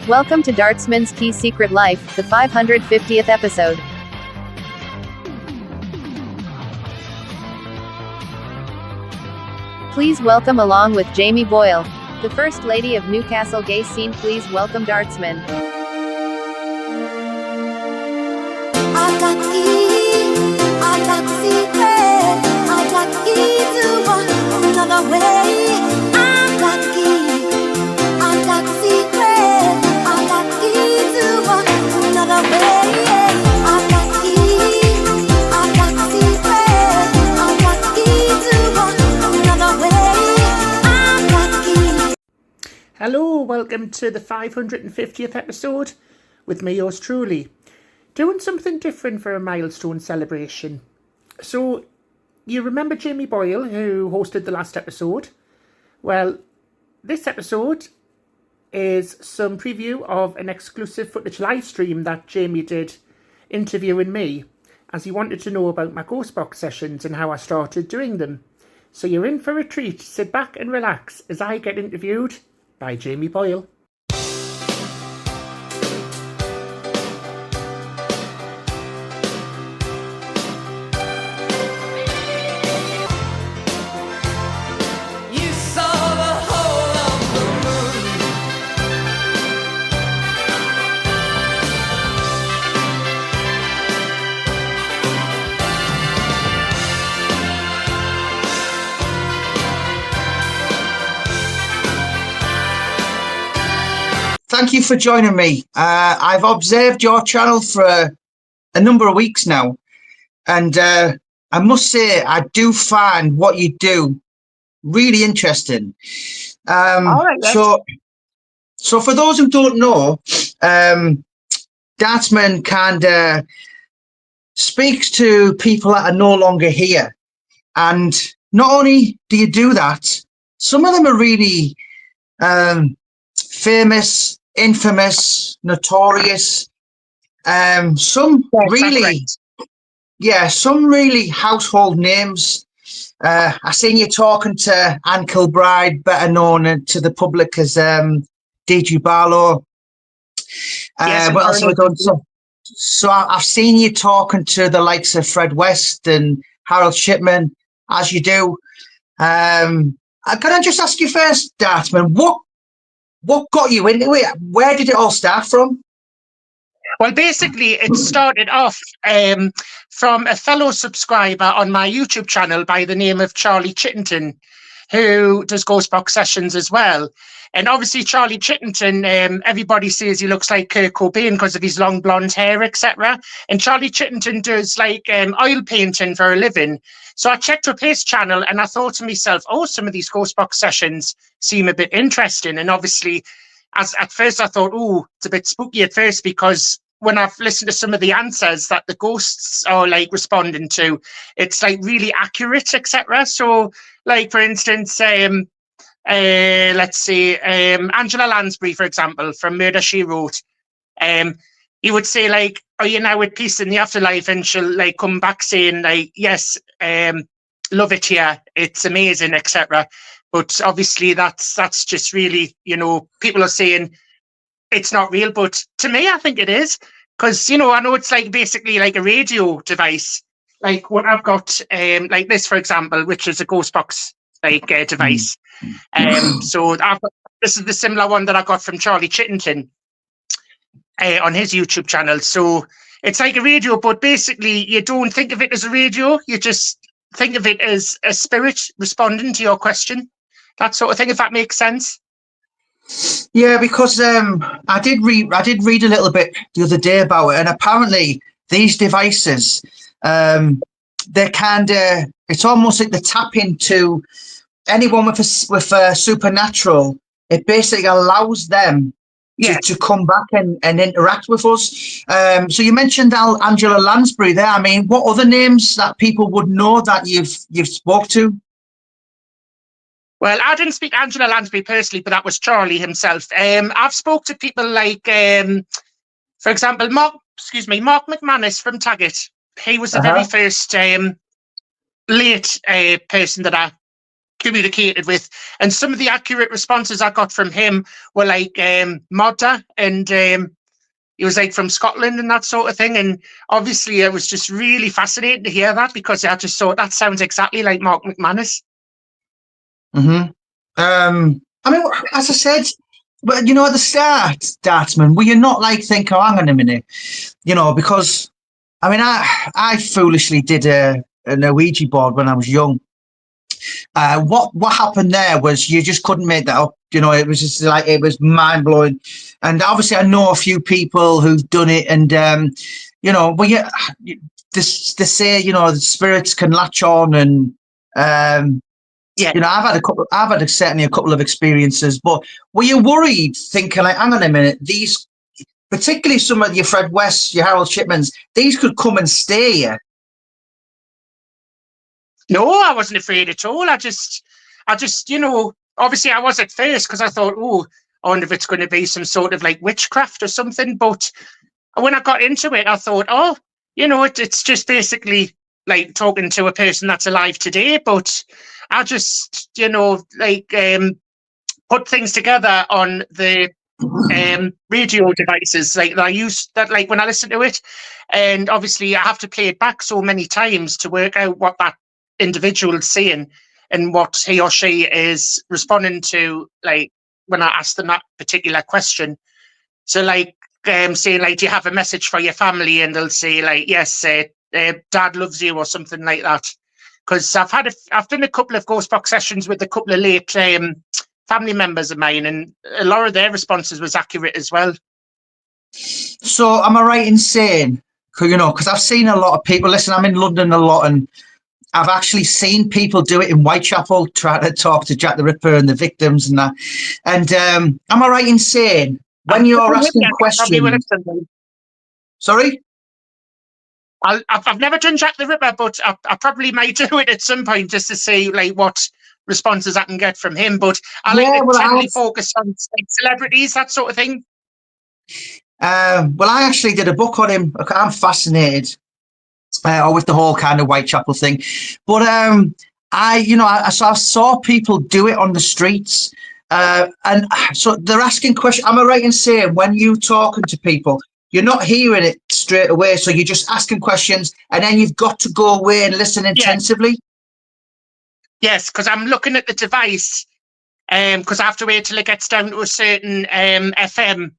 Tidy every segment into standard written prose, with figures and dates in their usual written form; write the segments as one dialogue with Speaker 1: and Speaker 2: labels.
Speaker 1: Welcome to Dartsman's Key Secret Life, the 550th episode. Please welcome along with Jamie Boyle, the First Lady of Newcastle gay scene. Please welcome Dartsman.
Speaker 2: I got key, I got secret, I got key to one another way. I got key, I got secret, I got key to one another way. I got key, I got secret, I got key to one another way. I got key.
Speaker 3: Hello, welcome to the 550th episode with me, yours truly. Doing something different for a milestone celebration. So, you remember Jamie Boyle, who hosted the last episode? Well, this episode is some preview of an exclusive footage live stream that Jamie did interviewing me, as he wanted to know about my Ghostbox sessions and how I started doing them. So you're in for a treat. Sit back and relax as I get interviewed by Jamie Boyle.
Speaker 4: You saw the whole of the moon.
Speaker 5: Thank you for joining me. I've observed your channel for a number of weeks now, and I must say I do find what you do really interesting. So for those who don't know, Dartsman kind of speaks to people that are no longer here, and not only do you do that, some of them are really famous, infamous, notorious. Some really household names. I seen you talking to Anne Kilbride, better known to the public as DG Barlow. What else have I done? So I've seen you talking to the likes of Fred West and Harold Shipman, as you do. Can I just ask you first, Dartsman, what got you into it? Where did it all start from?
Speaker 3: Well, basically, it started off from a fellow subscriber on my YouTube channel by the name of Charlie Chittington, who does Ghostbox sessions as well. And obviously, Charlie Chittington, everybody says he looks like Kurt Cobain because of his long blonde hair, etc. And Charlie Chittington does like oil painting for a living. So I checked up his channel and I thought to myself, oh, some of these Ghostbox sessions seem a bit interesting. And obviously, at first I thought, oh, it's a bit spooky at first, because when I've listened to some of the answers that the ghosts are like responding to, it's like really accurate, etc. So, like for instance, let's see, Angela Lansbury, for example, from Murder, She Wrote. He would say like, "Are you now at peace in the afterlife?" And she'll like come back saying like, "Yes, love it here. It's amazing," etc. But obviously, that's just really, people are saying it's not real, but to me, I think it is, because I know it's like basically like a radio device, like what I've got, like this, for example, which is a Ghostbox like device. So this is the similar one that I got from Charlie Chittington on his YouTube channel. So it's like a radio, but basically you don't think of it as a radio. You just think of it as a spirit responding to your question, that sort of thing, if that makes sense.
Speaker 5: Yeah, because I did read a little bit the other day about it, and apparently these devices, they're it's almost like they tap into anyone with a supernatural. It basically allows them to come back and interact with us. So you mentioned Angela Lansbury there. I mean, what other names that people would know that you've spoke to?
Speaker 3: Well, I didn't speak to Angela Lansbury personally, but that was Charlie himself. I've spoke to people like, for example, Mark McManus from Taggart. He was the very first late person that I communicated with. And some of the accurate responses I got from him were like Modder, and he was like from Scotland and that sort of thing. And obviously it was just really fascinating to hear that, because I just thought that sounds exactly like Mark McManus.
Speaker 5: Mm-hmm. I mean, as I said, but you know, at the start, Dartsman, were you not like think, oh, hang on a minute, you know, because I mean, I foolishly did a Ouija board when I was young. What happened there was you just couldn't make that up. You know, it was just like, it was mind blowing. And obviously, I know a few people who've done it, and you know, but yeah, they say, you know, the spirits can latch on, and
Speaker 3: Yeah.
Speaker 5: you know, I've had certainly a couple of experiences. But were you worried, thinking like, hang on a minute, these, particularly some of your Fred West, your Harold Shipmans, these could come and stay here?
Speaker 3: No, I wasn't afraid at all. I just, you know, obviously I was at first, because I thought, oh, I wonder if it's going to be some sort of like witchcraft or something. But when I got into it, I thought, oh, you know, it's just basically like talking to a person that's alive today. But I just, you know, like put things together on the radio devices like that I use, that like when I listen to it, and obviously I have to play it back so many times to work out what that individual's saying and what he or she is responding to, like when I ask them that particular question. So like saying like, do you have a message for your family? And they'll say like, yes, dad loves you, or something like that. Because I've done a couple of ghost box sessions with a couple of late family members of mine, and a lot of their responses was accurate as well.
Speaker 5: So am I right in saying, you know, because I've seen a lot of people, listen, I'm in London a lot, and I've actually seen people do it in Whitechapel, try to talk to Jack the Ripper and the victims and that. And am I right in saying, when you're asking questions... Sorry?
Speaker 3: I've never done Jack the Ripper, but I probably might do it at some point, just to see like what responses I can get from him. But I like to generally focus on like, celebrities, that sort of thing.
Speaker 5: Well, I actually did a book on him. I'm fascinated with the whole kind of Whitechapel thing. But I saw people do it on the streets. And so they're asking questions. Am I right in saying when you're talking to people, you're not hearing it straight away, so you're just asking questions, and then you've got to go away and listen intensively?
Speaker 3: Yes, because I'm looking at the device, because I have to wait till it gets down to a certain FM,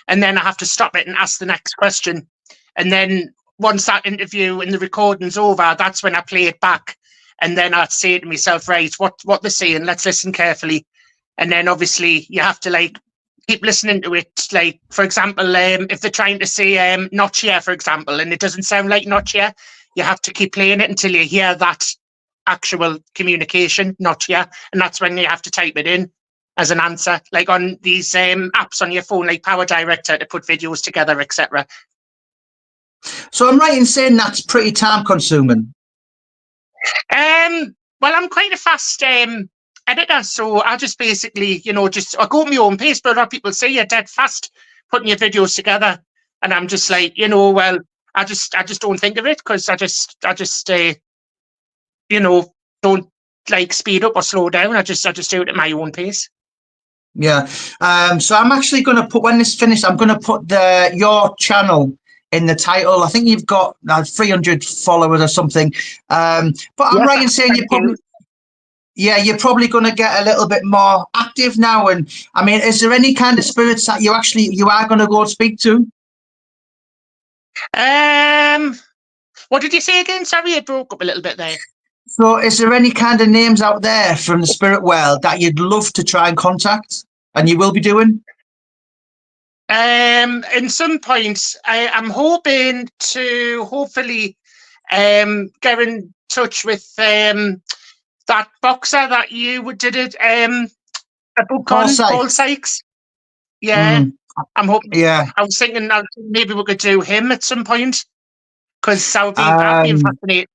Speaker 3: and then I have to stop it and ask the next question. And then once that interview and the recording's over, that's when I play it back. And then I say to myself, right, what they're saying, let's listen carefully. And then obviously you have to like keep listening to it. Like, for example, if they're trying to say not here, for example, and it doesn't sound like not here, you have to keep playing it until you hear that actual communication, not here. And that's when you have to type it in as an answer, like on these apps on your phone, like Power Director, to put videos together, etc.
Speaker 5: So I'm right in saying that's pretty time consuming?
Speaker 3: Well, I'm quite a fast editor, so I just basically, you know, I go at my own pace, but a lot of people say you're dead fast putting your videos together, and I'm just like, you know, well, I just don't think of it, because I just you know, don't like speed up or slow down. I just do it at my own pace.
Speaker 5: Yeah. So I'm actually going to put, when this finished, I'm going to put your channel in the title. I think you've got 300 followers or something. But I'm right in saying you're probably going to get a little bit more active now. And I mean, is there any kind of spirits that you are going to go and speak to?
Speaker 3: What did you say again? Sorry, it broke up a little bit there.
Speaker 5: So is there any kind of names out there from the spirit world that you'd love to try and contact, and you will be doing?
Speaker 3: In some points, I'm hoping to hopefully get in touch with that boxer that you did it, a book on, Paul Sykes. Yeah, I'm hoping. Yeah, I was thinking maybe we could do him at some point, because that would be fascinating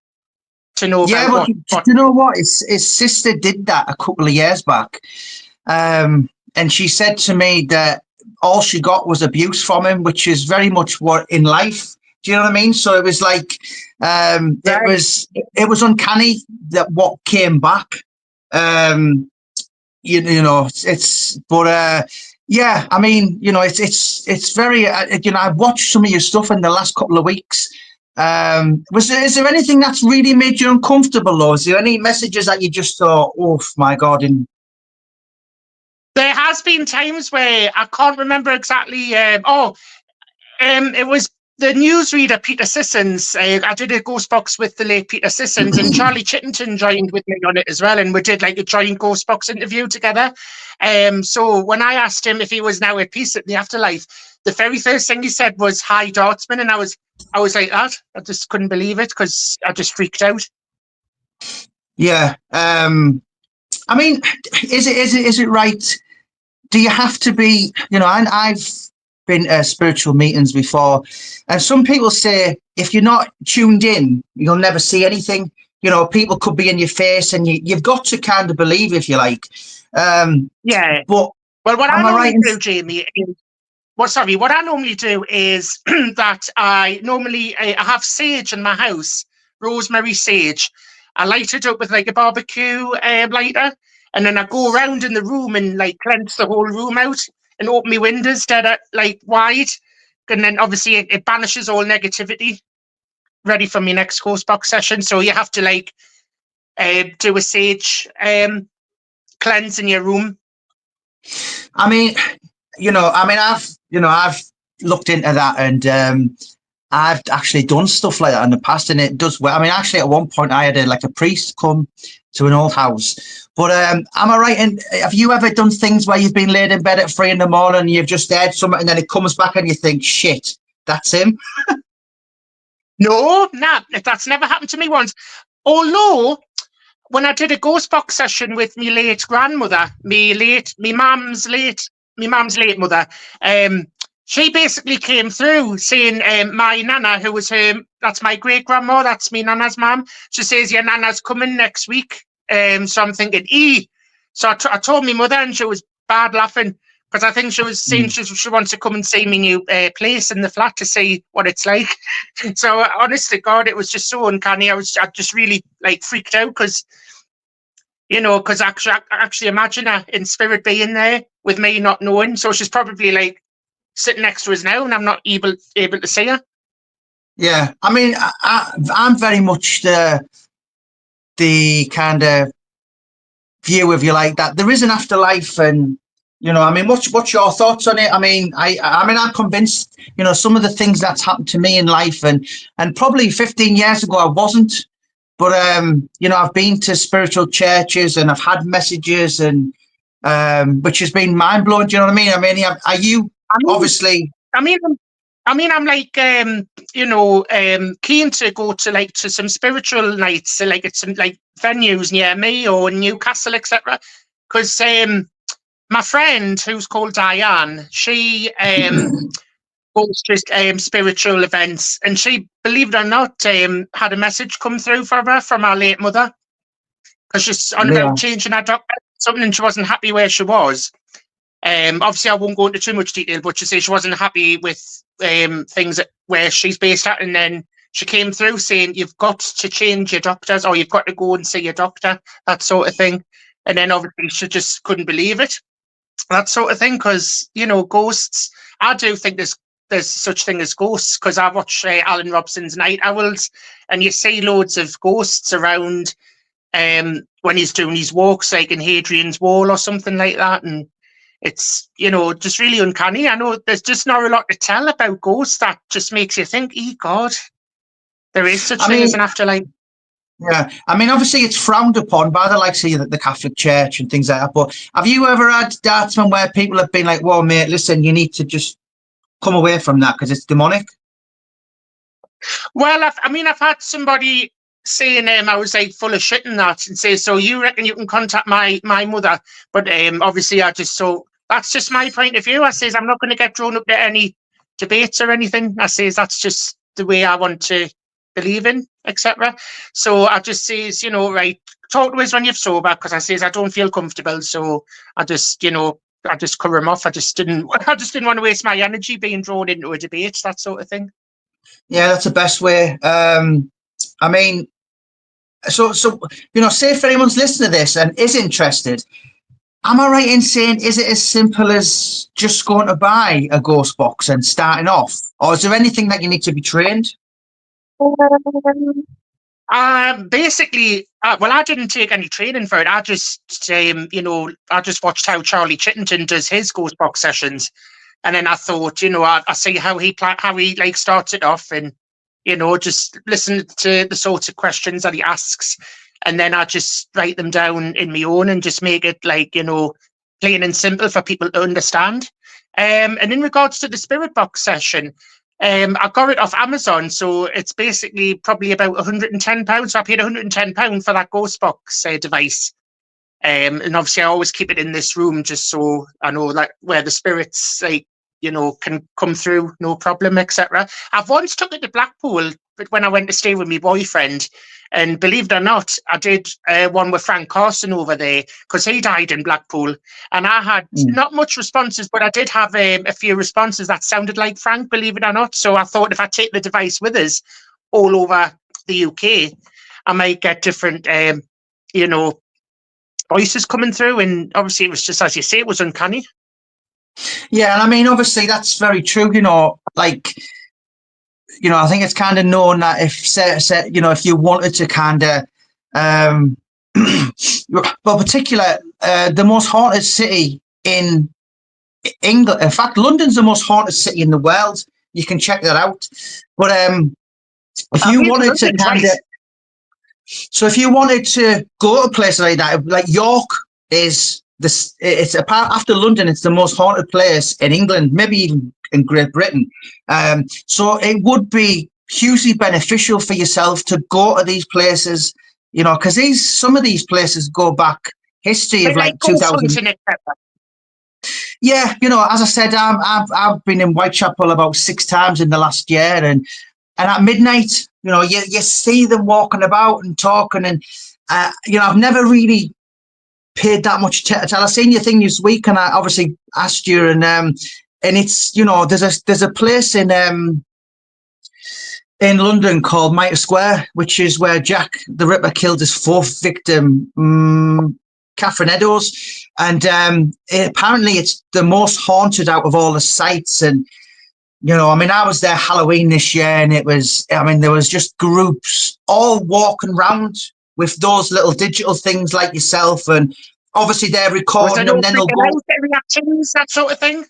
Speaker 3: to know.
Speaker 5: Yeah,
Speaker 3: about
Speaker 5: but you know what? His sister did that a couple of years back, and she said to me that all she got was abuse from him, which is very much what in life. Do you know what I mean? So it was like it was uncanny that what came back. You know, yeah, I mean, you know, it's very, you know, I've watched some of your stuff in the last couple of weeks. Is there anything that's really made you uncomfortable, or is there any messages that you just thought, oh my God?
Speaker 3: There has been times where I can't remember exactly. It was the newsreader Peter Sissons. I did a ghost box with the late Peter Sissons, and Charlie Chittington joined with me on it as well, and we did like a joint ghost box interview together. So when I asked him if he was now at peace at the afterlife, the very first thing he said was "Hi, Dartsman," and I was like that. I just couldn't believe it because I just freaked out.
Speaker 5: Yeah. I mean, is it right? Do you have to be, you know, and I've been at spiritual meetings before, and some people say if you're not tuned in, you'll never see anything. You know, people could be in your face, and you've got to kind of believe, if you like.
Speaker 3: Yeah.
Speaker 5: But
Speaker 3: well, what I
Speaker 5: am I
Speaker 3: normally
Speaker 5: right in-
Speaker 3: do, Jamie, is what I normally do is that I have sage in my house, rosemary sage. I light it up with like a barbecue lighter, and then I go around in the room and like cleanse the whole room out and open my windows dead like wide, and then obviously it banishes all negativity. Ready for my next ghost box session, so you have to like do a sage cleanse in your room.
Speaker 5: I mean, I've looked into that, and I've actually done stuff like that in the past, and it does well. I mean, actually, at one point, I had a priest come to an old house. But am I right? And have you ever done things where you've been laid in bed at 3 a.m. and you've just heard something, and then it comes back, and you think, "Shit, that's him"?
Speaker 3: No, nah, that's never happened to me once. Although, when I did a ghost box session with my late grandmother, my mum's late mother, she basically came through saying, my nana, who was that's my great grandma, that's my nana's mum. She says, your nana's coming next week. So I'm thinking, So I told my mother, and she was bad laughing, because I think she was saying she wants to come and see my new place in the flat to see what it's like. So honest to God, it was just so uncanny. I just really like freaked out, because actually imagine her in spirit being there with me not knowing. So she's probably like sitting next to us now, and I'm not able to see her.
Speaker 5: Yeah, I mean, I'm very much the kind of view of you like that. There is an afterlife, and I mean, what's your thoughts on it? I mean, I'm convinced. Some of the things that's happened to me in life, and probably 15 years ago I wasn't. But I've been to spiritual churches, and I've had messages, and which has been mind blowing. Do you know what I mean? I mean, are you obviously?
Speaker 3: I'm like, keen to go to some spiritual nights, so like at some like venues near me or Newcastle, etc. Because my friend, who's called Diane, she goes to spiritual events, and she, believe it or not, had a message come through for her from our late mother, because she's on about changing her doctor, something, and she wasn't happy where she was. Obviously, I won't go into too much detail, but she said she wasn't happy with things where she's based at, and then she came through saying, you've got to change your doctors, or you've got to go and see your doctor, that sort of thing. And then obviously she just couldn't believe it, that sort of thing, because, ghosts, I do think there's such thing as ghosts, because I watch Alan Robson's Night Owls, and you see loads of ghosts around when he's doing his walks, like in Hadrian's Wall or something like that, and it's, just really uncanny. I know there's just not a lot to tell about ghosts that just makes you think, God, there is such thing as an afterlife.
Speaker 5: Yeah, I mean, obviously it's frowned upon by the likes of the Catholic Church and things like that, but have you ever had Dartsman where people have been like, well, mate, listen, you need to just come away from that because it's demonic?
Speaker 3: Well, I've had somebody saying I was like full of shit and that, and say, so you reckon you can contact my mother? But obviously that's just my point of view. I says I'm not going to get drawn up to any debates or anything. I says that's just the way I want to believe in, etc. So I just says, right, talk to us when you're sober, because I says I don't feel comfortable. So I just cut him off. I just didn't want to waste my energy being drawn into a debate, that sort of thing.
Speaker 5: Yeah, that's the best way. I mean, so say if anyone's listening to this and is interested, am I right in saying, is it as simple as just going to buy a ghost box and starting off, or is there anything that you need to be trained?
Speaker 3: Basically, well, I didn't take any training for it. I just, I just watched how Charlie Chittenden does his ghost box sessions, and then I thought, I see how he like starts it off, and just listen to the sorts of questions that he asks, and then I just write them down in my own and just make it like plain and simple for people to understand. And in regards to the spirit box session, I got it off Amazon, so it's basically probably about £110. So I paid £110 for that ghost box device. And obviously I always keep it in this room just so I know like where the spirits can come through, no problem, etc. I've once took it to Blackpool when I went to stay with my boyfriend, and believe it or not, I did one with Frank Carson over there because he died in Blackpool, and I had not much responses, but I did have a few responses that sounded like Frank, believe it or not. So I thought if I take the device with us all over the UK, I might get different, voices coming through, and obviously it was just, as you say, it was uncanny.
Speaker 5: Yeah, and I mean, obviously that's very true. Like, I think it's kind of known that if you wanted to kind of, well, particular, the most haunted city in England. In fact, London's the most haunted city in the world. You can check that out. But if you wanted to kind of, so if you wanted to go to a place like that, like York is this, it's apart after London, it's the most haunted place in England, maybe even in Great Britain. So it would be hugely beneficial for yourself to go to these places, because some of these places go back history of like 2000. Yeah, as I said, I've been in Whitechapel about 6 times in the last year, and at midnight, you see them walking about and talking, and I've never really paid that much attention. I seen your thing this week, and I obviously asked you, and it's there's a place in London called Mitre Square, which is where Jack the Ripper killed his 4th victim, Catherine Eddowes, and apparently it's the most haunted out of all the sites. And I was there Halloween this year, and there was just groups all walking around with those little digital things like yourself, and obviously they're recording them, then they'll go
Speaker 3: reactions, that sort of thing.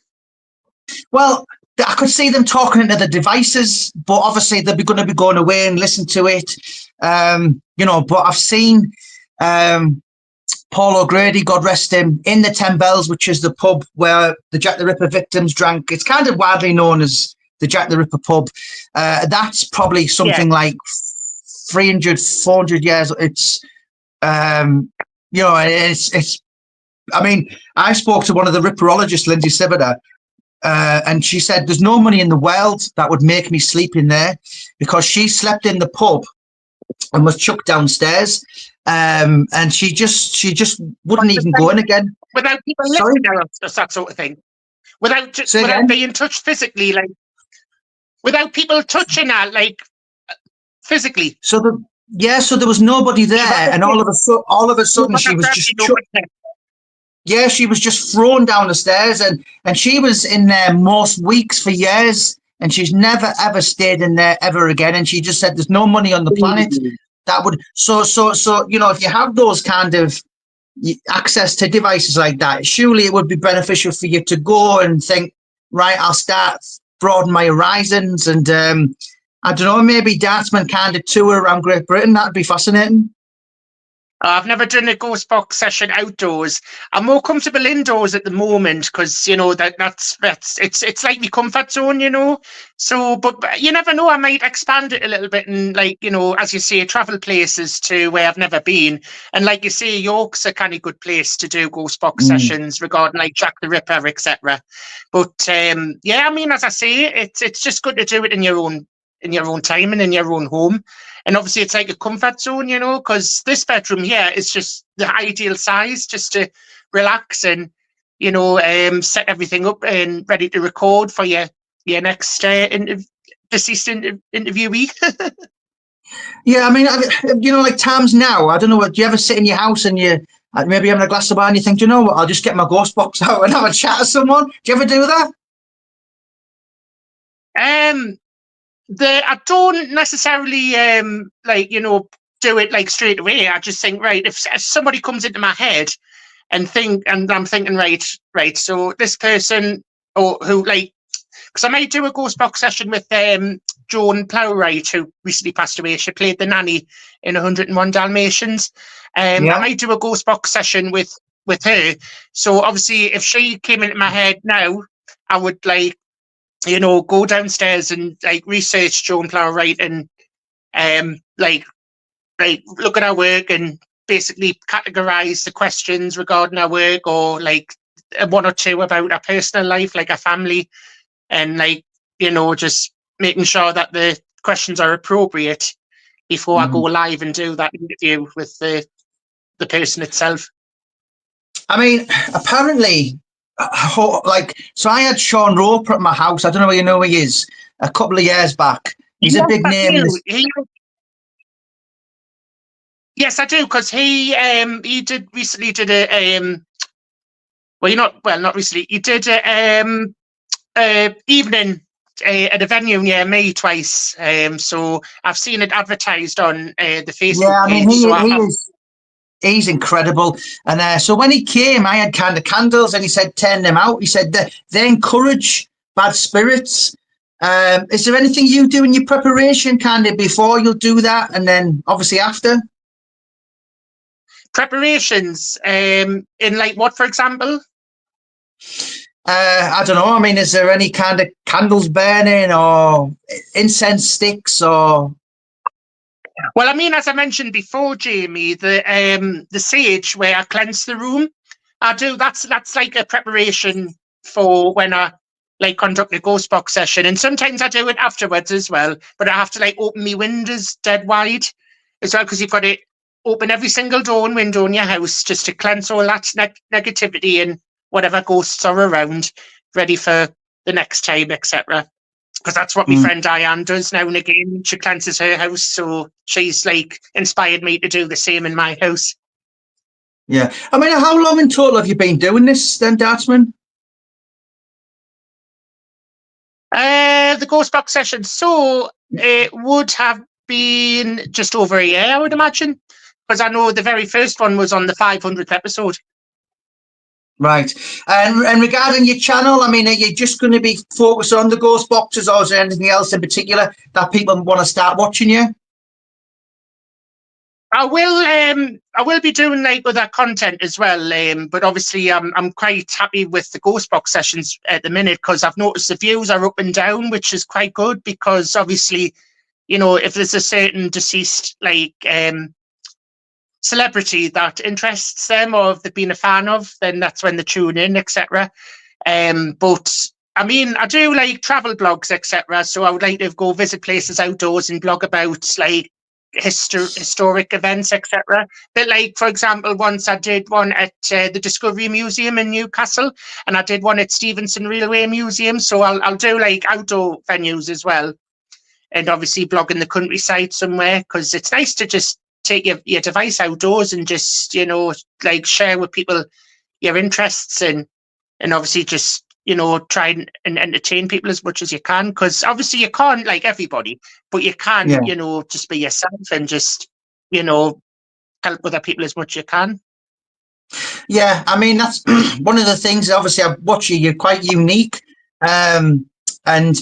Speaker 5: Well, I could see them talking into the devices, but obviously they're going to be going away and listen to it. But I've seen Paul O'Grady, God rest him, in the 10 Bells, which is the pub where the Jack the Ripper victims drank. It's kind of widely known as the Jack the Ripper pub. That's probably something like 300, 400 years. It's, it's. I mean, I spoke to one of the Ripperologists, Lindsay Sibida, and she said there's no money in the world that would make me sleep in there, because she slept in the pub and was chucked downstairs, and she just wouldn't even go in again
Speaker 3: without people listening to us, that sort of thing, without being touched physically, like without people touching her, like physically.
Speaker 5: So there was nobody there, and all of a sudden she was just she was just thrown down the stairs, and she was in there most weeks for years, and she's never ever stayed in there ever again. And she just said there's no money on the planet that would so if you have those kind of access to devices like that, surely it would be beneficial for you to go and think, right, I'll start broaden my horizons, and I don't know, maybe Dartsman kind of tour around Great Britain. That'd be fascinating.
Speaker 3: I've never done a ghost box session outdoors. I'm more comfortable indoors at the moment because that's it's like my comfort zone, So, but you never know. I might expand it a little bit and, like, as you say, travel places to where I've never been. And like you say, York's a kind of good place to do ghost box sessions regarding like Jack the Ripper, etc. But yeah, I mean, as I say, it's just good to do it in your own time and in your own home. And obviously it's like a comfort zone, because this bedroom here is just the ideal size just to relax and, set everything up and ready to record for your next deceased interviewee.
Speaker 5: Yeah, I mean, you know, like times now, I don't know, do you ever sit in your house and you maybe having a glass of wine and you think, do you know what, I'll just get my ghost box out and have a chat to someone? Do you ever do that?
Speaker 3: I don't necessarily like, you know, do it like straight away. I just think, right, if somebody comes into my head and I'm thinking, right, so this person, or who, like, because I might do a ghost box session with Joan Plowright, who recently passed away. She played the nanny in 101 Dalmatians. I might do a ghost box session with her. So obviously, if she came into my head now, I would, like, you know, go downstairs and like research Joan Plowright and like look at our work and basically categorize the questions regarding our work, or like one or two about our personal life, like our family, and like, you know, just making sure that the questions are appropriate before I go live and do that interview with the person itself.
Speaker 5: I mean, apparently, like, so I had Sean Roper at my house. I don't know whether you know who he is. A couple of years back, he's a big name.
Speaker 3: Yes, I do, because he recently did a not recently. He did a evening at a venue near me twice. So I've seen it advertised on the Facebook page.
Speaker 5: He's incredible. And so when he came, I had kind of candles, and he said, turn them out. He said they encourage bad spirits. Is there anything you do in your preparation kind of before you'll do that, and then obviously after?
Speaker 3: Preparations in like what, for example?
Speaker 5: I don't know. I mean, is there any kind of candles burning or incense sticks or?
Speaker 3: Well, I mean, as I mentioned before, Jamie, the sage where I cleanse the room, I do. That's like a preparation for when I like conduct a ghost box session, and sometimes I do it afterwards as well. But I have to like open my windows dead wide as well, because you've got to open every single door and window in your house just to cleanse all that negativity and whatever ghosts are around, ready for the next time, etc. Because that's what my friend Diane does now and again. She cleanses her house, so she's like inspired me to do the same in my house.
Speaker 5: Yeah, I mean, how long in total have you been doing this then, Dartsman?
Speaker 3: The ghost box session, so it would have been just over a year, I would imagine, because I know the very first one was on the 500th episode.
Speaker 5: Right. And regarding your channel, I mean, are you just going to be focused on the ghost boxes, or is there anything else in particular that people want to start watching you?
Speaker 3: I will be doing like other content as well, but obviously I'm quite happy with the ghost box sessions at the minute, because I've noticed the views are up and down, which is quite good, because obviously, you know, if there's a certain deceased like celebrity that interests them, or if they've been a fan of, then that's when they tune in, etc. But I mean, I do like travel blogs, etc. So I would like to go visit places outdoors and blog about like historic events, etc. But like, for example, once I did one at the Discovery Museum in Newcastle, and I did one at Stevenson Railway Museum. So I'll do like outdoor venues as well, and obviously blog in the countryside somewhere, because it's nice to just take your device outdoors and just, you know, like share with people your interests, and obviously just, you know, try and entertain people as much as you can, because obviously you can't like everybody, but you can, you know, just be yourself and just, you know, help other people as much as you can.
Speaker 5: Yeah, I mean, that's one of the things. Obviously, I watch you, you're quite unique. And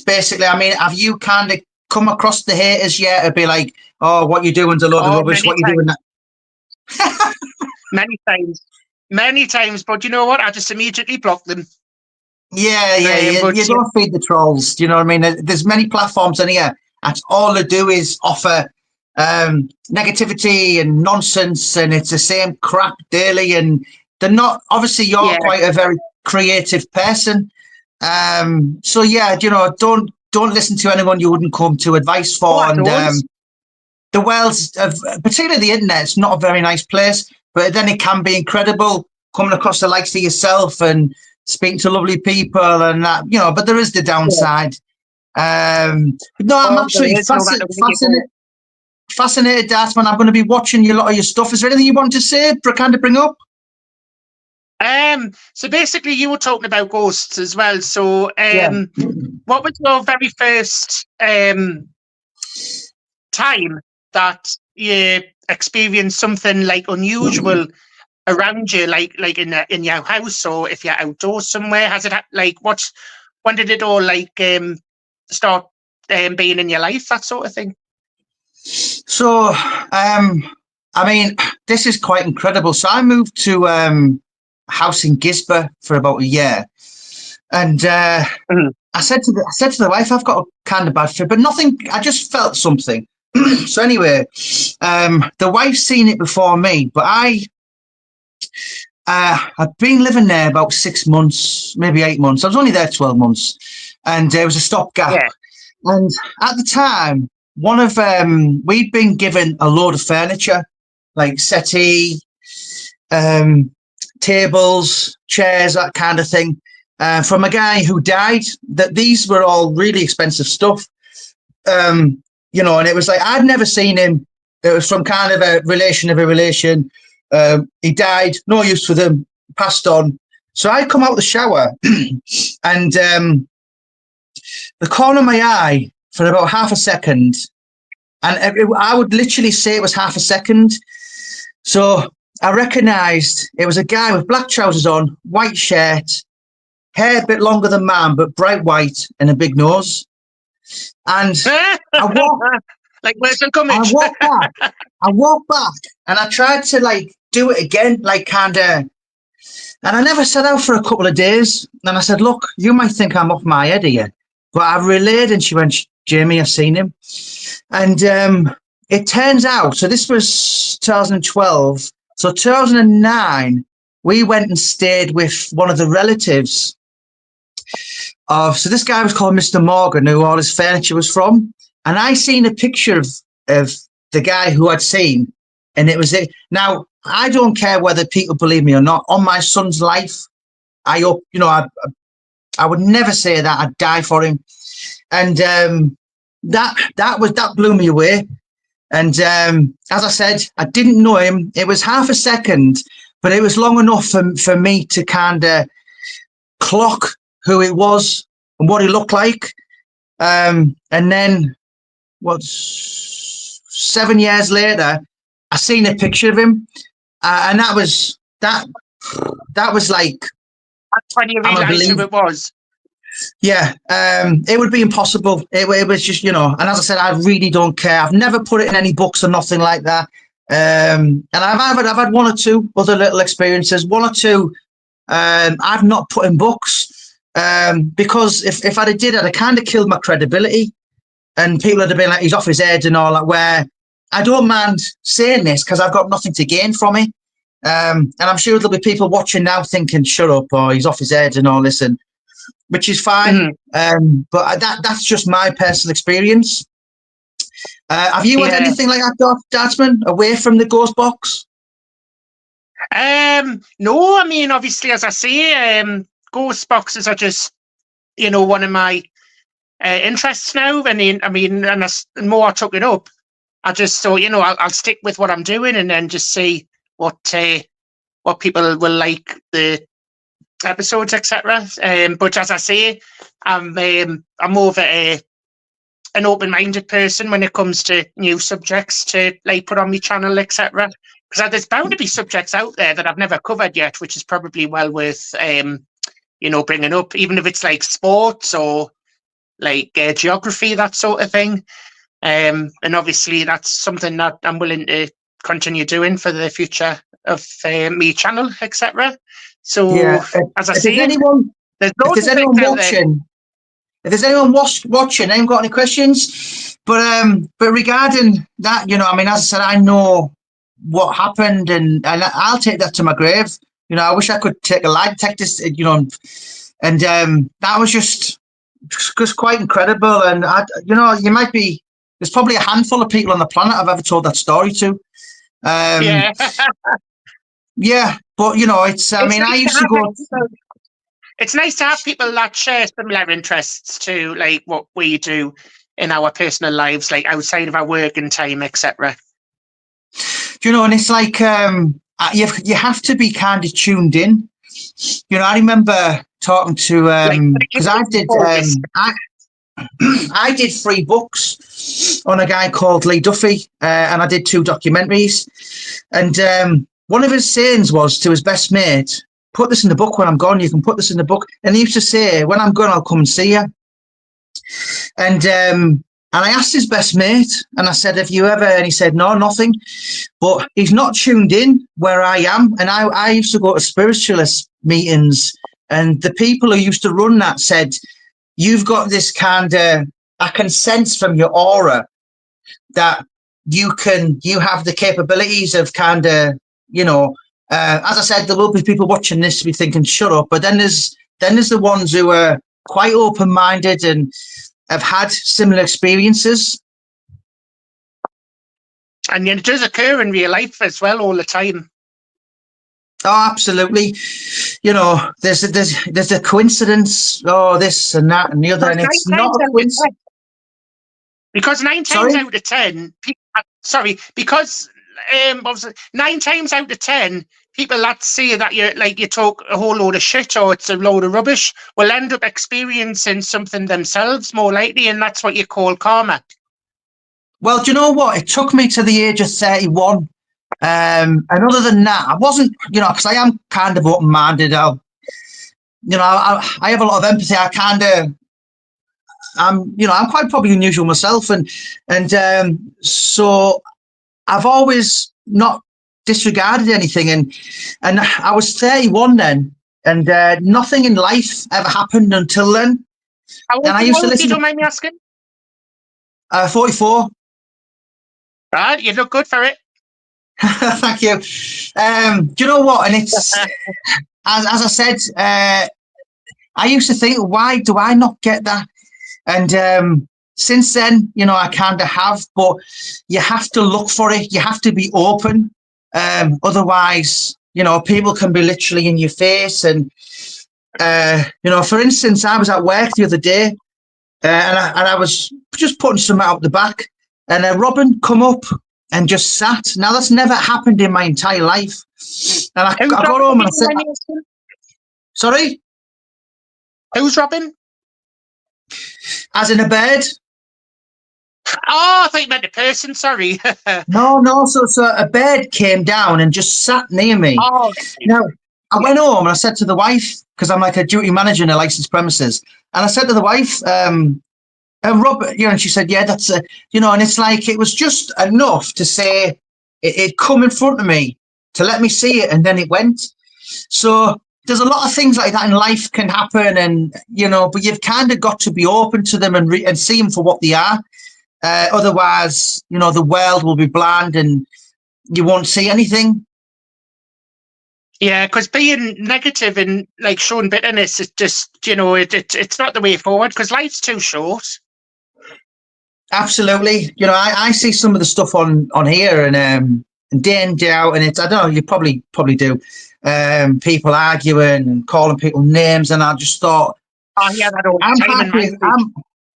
Speaker 5: basically, I mean, have you kind of come across the haters yet? It'd be like, oh, what you doing's a load of rubbish, what you doing that?
Speaker 3: Many times, but you know what? I just immediately block them.
Speaker 5: Yeah, you don't feed the trolls. Do you know what I mean? There's many platforms in here. That's all they do is offer negativity and nonsense, and it's the same crap daily. And they're not. Obviously, you're quite a very creative person. So yeah, you know, don't listen to anyone you wouldn't come to advice for. And the world's, particularly the internet, it's not a very nice place. But then it can be incredible coming across the likes of yourself and speaking to lovely people and that, you know, but there is the downside. No, I'm absolutely fascinated. fascinated, Dartsman. I'm going to be watching a lot of your stuff. Is there anything you want to say, kind of bring up?
Speaker 3: So basically, you were talking about ghosts as well. So,
Speaker 5: Yeah.
Speaker 3: what was your very first time that you experienced something like unusual around you, like in your house, or if you're outdoors somewhere? Has it when did it all start being in your life, that sort of thing?
Speaker 5: So, I mean, this is quite incredible. So I moved to a house in Gisborne for about a year, and I said to the wife, I've got a kind of bad fit, but nothing. I just felt something. So anyway, the wife's seen it before me, but I'd been living there about 6 months, maybe 8 months. I was only there 12 months, and it was a stopgap.
Speaker 3: Yeah.
Speaker 5: And at the time, we'd been given a load of furniture, like settee, tables, chairs, that kind of thing, from a guy who died. That these were all really expensive stuff, you know. And it was like I'd never seen him. It was from kind of a relation of a relation. He died, no use for them, passed on. So I come out the shower, and the corner of my eye for about half a second, and I would literally say it was half a second. So I recognised it was a guy with black trousers on, white shirt, hair a bit longer than mine, but bright white, and a big nose. And I walked,
Speaker 3: like Wilson Cummings.
Speaker 5: I walked back, and I tried to like do it again, like kind of. And I never said out for a couple of days. And I said, "Look, you might think I'm off my head here," but I relayed, and she went, "Jamie, I've seen him." And it turns out, so this was 2012. So 2009, we went and stayed with one of the relatives so this guy was called Mr. Morgan, who all his furniture was from. And I seen a picture of the guy who I'd seen, and it was it. Now, I don't care whether people believe me or not. On my son's life, I would never say that. I'd die for him. And that blew me away. And as I said, I didn't know him. It was half a second, but it was long enough for me to kind of clock who it was and what he looked like. And then, 7 years later, I seen a picture of him, and that was like.
Speaker 3: That's when you realised who it was.
Speaker 5: Yeah, it would be impossible. It was just, you know, and as I said, I really don't care. I've never put it in any books or nothing like that. And I've had one or two other little experiences, one or two I've not put in books, because if I'd have did, I'd have kind of killed my credibility, and people would have been like, he's off his head and all that, where I don't mind saying this because I've got nothing to gain from it. And I'm sure there'll be people watching now thinking, shut up, or he's off his head and all this, and which is fine. But that's just my personal experience. Have you had anything like that, Dartsman, away from the ghost box?
Speaker 3: No, I mean, obviously, as I say, ghost boxes are just, you know, one of my interests now. And the more I took it up, I just thought, you know, I'll stick with what I'm doing, and then just see what people will like the episodes, etc. But as I say, I'm more of an open-minded person when it comes to new subjects to like put on my channel, etc. Because there's bound to be subjects out there that I've never covered yet, which is probably well worth you know, bringing up, even if it's like sports or like geography, that sort of thing. And obviously that's something that I'm willing to continue doing for the future of me channel, etc. So as I say,
Speaker 5: if there's anyone watching, I haven't got any questions, but regarding that, you know, I mean, as I said, I know what happened, and I'll take that to my grave. You know, I wish I could take a lie detector, you know, and that was just quite incredible. And you know, there's probably a handful of people on the planet I've ever told that story to. Yeah, but you know, I used to go.
Speaker 3: It's nice to have people that share similar interests to like what we do, in our personal lives, like outside of our working time, etc.
Speaker 5: Do you know? And it's like you have to be kind of tuned in. You know, I remember talking to because I did I did 3 books on a guy called Lee Duffy, and I did 2 documentaries. And one of his sayings was to his best mate, "Put this in the book when I'm gone. You can put this in the book." And he used to say, "When I'm gone, I'll come and see you." And I asked his best mate, and I said, "Have you ever?" And he said, "No, nothing." But he's not tuned in where I am. And I used to go to spiritualist meetings, and the people who used to run that said, "You've got this kind of, I can sense from your aura that you have the capabilities of kind of, you know, as I said, there will be people watching this be thinking, shut up. But then there's the ones who are quite open-minded and have had similar experiences."
Speaker 3: And it does occur in real life as well all the time.
Speaker 5: Oh, absolutely. You know, there's a coincidence, this and that and the other, and it's not a coincidence.
Speaker 3: Because 9 times out of 10, because 9 times out of 10, people that say that you talk a whole load of shit or it's a load of rubbish will end up experiencing something themselves more likely, and that's what you call karma.
Speaker 5: Well, do you know what? It took me to the age of 31. And other than that, I wasn't, you know, because I am kind of open-minded. I have a lot of empathy. I'm quite probably unusual myself, and so I've always not disregarded anything. And I was 31 then, and nothing in life ever happened until then.
Speaker 3: And I used to listen. You don't mind me asking?
Speaker 5: 44.
Speaker 3: Right, you look good for it.
Speaker 5: Thank you. Do you know what? And it's as I said, I used to think, why do I not get that? And since then, you know, I kind of have, but you have to look for it. You have to be open. Otherwise, you know, people can be literally in your face. And, you know, for instance, I was at work the other day, and I was just putting something out the back, and a robin come up and just sat. Now, that's never happened in my entire life. And I got home and I said, sorry?
Speaker 3: Who's Robin?
Speaker 5: As in a bird.
Speaker 3: Oh, I thought you meant a person, sorry.
Speaker 5: No, so a bird came down and just sat near me.
Speaker 3: Oh.
Speaker 5: Now, I went home and I said to the wife, because I'm like a duty manager in a licensed premises, and I said to the wife, Rob, you know, and she said, yeah, that's a, you know, and it's like, it was just enough to say it come in front of me to let me see it, and then it went. So there's a lot of things like that in life can happen, and, you know, but you've kind of got to be open to them and see them for what they are. Otherwise, you know, the world will be bland and you won't see anything.
Speaker 3: Yeah, because being negative and like showing bitterness is just, you know, it's not the way forward, because life's too short.
Speaker 5: Absolutely. You know, I see some of the stuff on here and day in, day out, and it's, I don't know, you probably do, people arguing and calling people names, and I just thought,
Speaker 3: oh yeah, that all
Speaker 5: I'm
Speaker 3: time
Speaker 5: happy.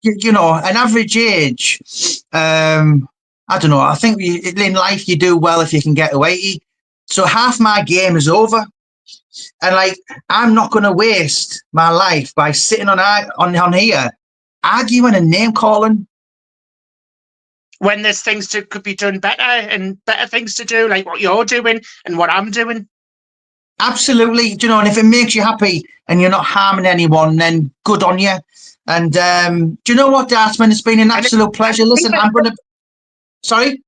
Speaker 5: You know, an average age, I don't know, I think in life you do well if you can get to 80. So half my game is over. And like, I'm not going to waste my life by sitting on here arguing and name calling.
Speaker 3: When there's things could be done better, and better things to do, like what you're doing and what I'm doing.
Speaker 5: Absolutely. You know, and if it makes you happy and you're not harming anyone, then good on you. And do you know what, Dartsman? It's been an absolute pleasure. Listen, I'm going to... Sorry?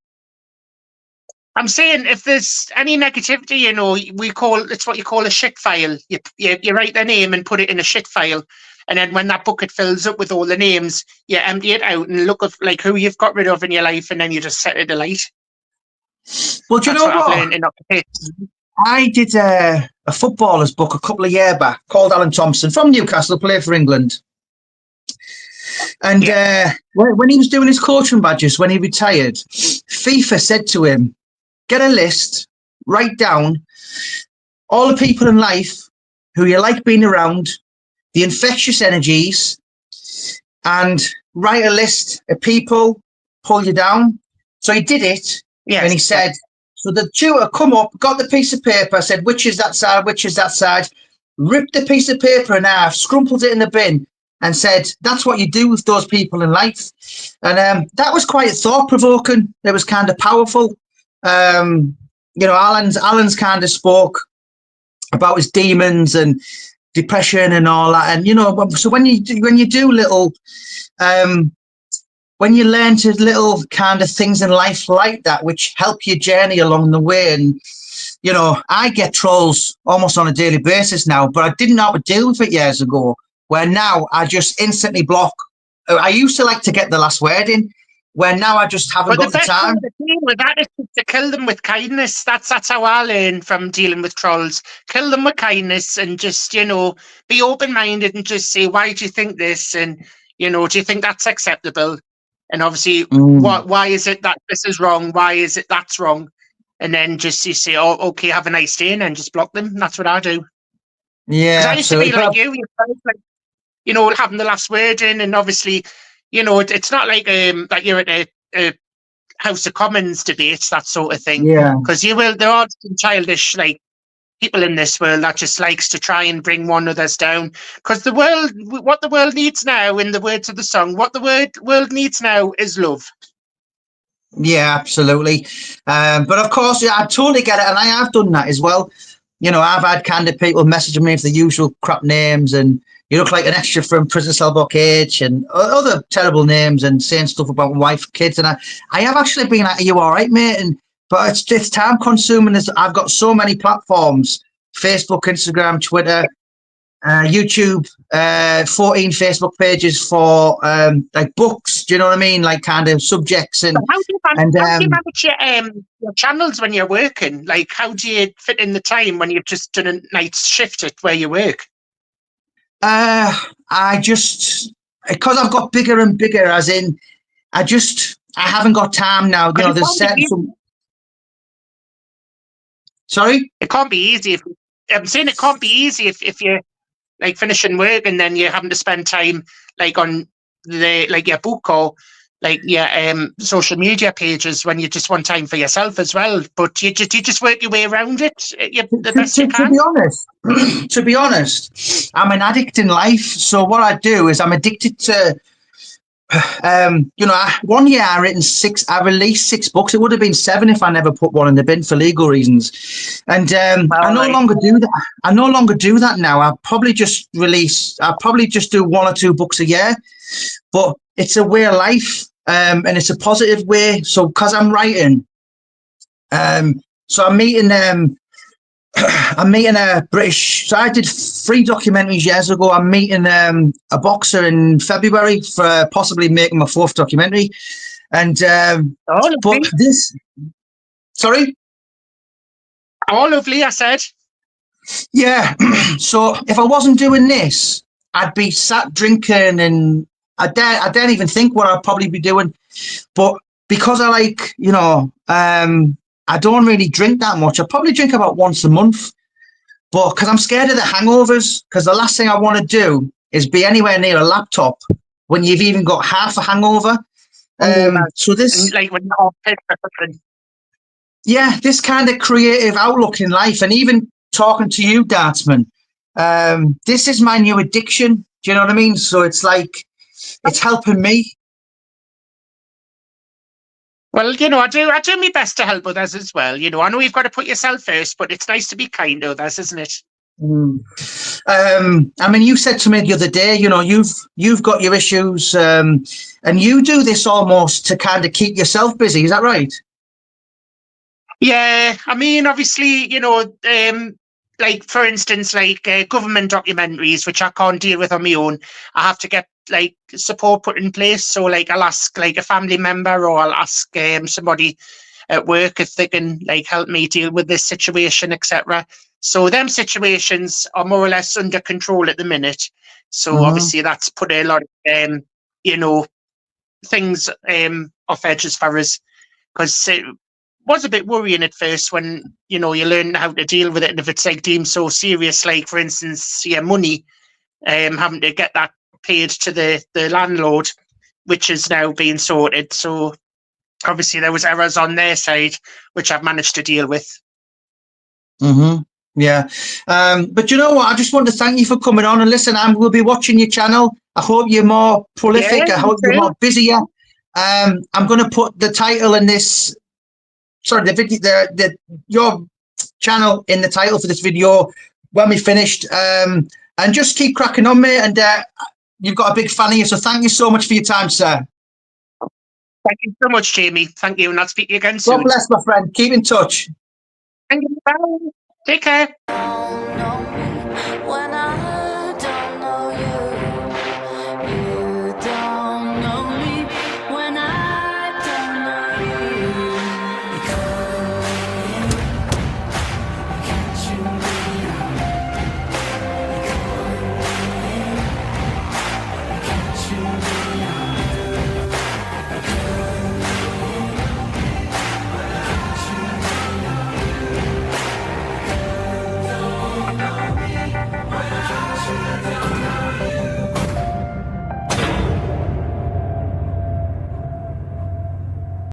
Speaker 3: I'm saying if there's any negativity, you know, it's what you call a shit file. You write their name and put it in a shit file. And then when that bucket fills up with all the names, you empty it out and look at like who you've got rid of in your life, and then you just set it alight.
Speaker 5: Well, do you know what? I did a footballer's book a couple of years back called Alan Thompson from Newcastle, played for England. And when he was doing his coaching badges, when he retired, FIFA said to him, get a list, write down all the people in life who you like being around, the infectious energies, and write a list of people, pull you down. So he did it,
Speaker 3: Yes.
Speaker 5: and he said, so the tutor come up, got the piece of paper, said, which is that side, which is that side, ripped the piece of paper in half, scrumpled it in the bin, and said, that's what you do with those people in life. And that was quite thought-provoking. It was kind of powerful. You know, Alan's kind of spoke about his demons and depression and all that. And, you know, so when you do little, when you learn to little kind of things in life like that, which help your journey along the way. And, you know, I get trolls almost on a daily basis now, but I didn't know how to deal with it years ago, where now I just instantly block. I used to like to get the last word in, where now I just haven't got the time.
Speaker 3: The thing with that is to kill them with kindness. That's how I learn from dealing with trolls. Kill them with kindness and just, you know, be open-minded and just say, why do you think this? And, you know, do you think that's acceptable? And obviously, why is it that this is wrong? Why is it that's wrong? And then just you say, oh, okay, have a nice day, and then just block them. That's what I do.
Speaker 5: Yeah,
Speaker 3: I used to be like you, like, you know, having the last word in, and obviously, you know, it's not like that you're at a House of Commons debates, that sort of thing.
Speaker 5: Yeah.
Speaker 3: Because there are some childish, like, people in this world that just likes to try and bring one others down. Because what the world needs now, in the words of the song, what the world needs now is love.
Speaker 5: Yeah, absolutely. But of course, yeah, I totally get it. And I have done that as well. You know, I've had kind of people messaging me for the usual crap names and you look like an extra from Prison Cell Block H and other terrible names and saying stuff about my wife, kids. And I have actually been like, are you all right, mate? But it's time consuming. I've got so many platforms, Facebook, Instagram, Twitter, YouTube, 14 Facebook pages for like books. Do you know what I mean? Like kind of subjects. And
Speaker 3: how do you manage your channels when you're working? Like, how do you fit in the time when you've just done a night's shift at where you work?
Speaker 5: I just, because I've got bigger and bigger, as in, I haven't got time now. You know, there's certain. Sorry?
Speaker 3: It can't be easy. I'm saying it can't be easy if you're like finishing work and then you're having to spend time like on your book or like your social media pages when you just want time for yourself as well. But you just work your way around it the best you can.
Speaker 5: To be honest, I'm an addict in life. So what I do is I'm addicted to. You know, one year I released 6 books. It would have been 7 if I never put one in the bin for legal reasons. And I no longer do that. I no longer do that now. I'll probably just do 1 or 2 books a year. But it's a way of life, and it's a positive way. So because I'm writing, so I'm meeting a British. So I did 3 documentaries years ago. I'm meeting a boxer in February for possibly making my 4th documentary. And but this, sorry,
Speaker 3: oh, lovely. I said,
Speaker 5: yeah. So if I wasn't doing this, I'd be sat drinking, and I don't even think what I'd probably be doing. But because I like, you know, I don't really drink that much. I probably drink about once a month, but because I'm scared of the hangovers, because the last thing I want to do is be anywhere near a laptop when you've even got half a hangover. So this,
Speaker 3: like when you're all pissed or something.
Speaker 5: Yeah, this kind of creative outlook in life, and even talking to you, Dartsman, this is my new addiction. Do you know what I mean? So it's like, it's helping me.
Speaker 3: Well, you know, I do my best to help others as well. You know, I know you've got to put yourself first, but it's nice to be kind to others, isn't it?
Speaker 5: I mean, you said to me the other day, you know, you've got your issues, and you do this almost to kind of keep yourself busy. Is that right?
Speaker 3: Yeah, I mean, obviously, you know, like for instance, like government documentaries, which I can't deal with on my own. I have to get like support put in place. So like I'll ask like a family member, or I'll ask somebody at work if they can like help me deal with this situation, etc. So them situations are more or less under control at the minute. So obviously that's put a lot of you know, things off edge as far as, because it was a bit worrying at first when, you know, you learn how to deal with it, and if it's like deemed so serious, like for instance your money, having to get that paid to the landlord, which is now being sorted. So obviously there was errors on their side, which I've managed to deal with.
Speaker 5: Yeah. But you know what? I just want to thank you for coming on. And listen, I will be watching your channel. I hope you're more prolific.
Speaker 3: Yeah,
Speaker 5: I hope you're more busier. I'm going to put the title in this. Sorry, the video, your channel in the title for this video when we finished. And just keep cracking on, mate. And you've got a big fan of you. So thank you so much for your time, sir.
Speaker 3: Thank you so much, Jamie. Thank you. And I'll speak to you again soon.
Speaker 5: God bless, my friend. Keep in touch.
Speaker 3: Thank you. Bye. Take care.
Speaker 2: When I